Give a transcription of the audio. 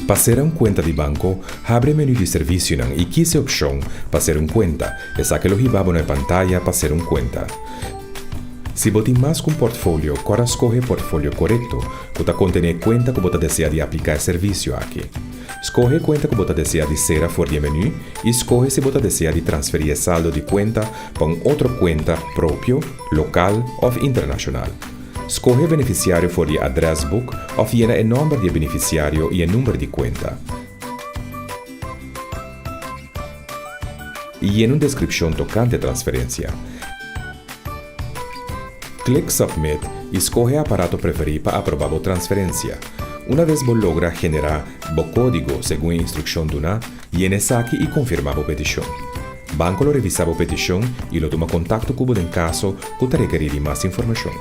Para ser uma conta de banco, abre o menu de serviço e quise opção para ser uma conta, e saque o ribabo na pantalla para ser uma conta. Se você tem mais que um portfólio, agora escolhe o portfólio correto, que contém a conta que você deseja de aplicar serviço aqui. Escolhe a conta que você deseja de ser fora do menu e escolhe se você deseja de transferir saldo de conta para outra conta próprio, local ou internacional. Escolhe o beneficiário for the address book ou llena o nome de beneficiário e o número de conta. E llena uma descrição tocante a transferência. Clique Submit e escolhe o aparato preferido para aprovar a transferência. Uma vez você logra generar o código segundo a instrução do NA, llena saque e confirma a petição. O banco lo revisa a petição e lo toma contato com você em caso que te requerir mais informação.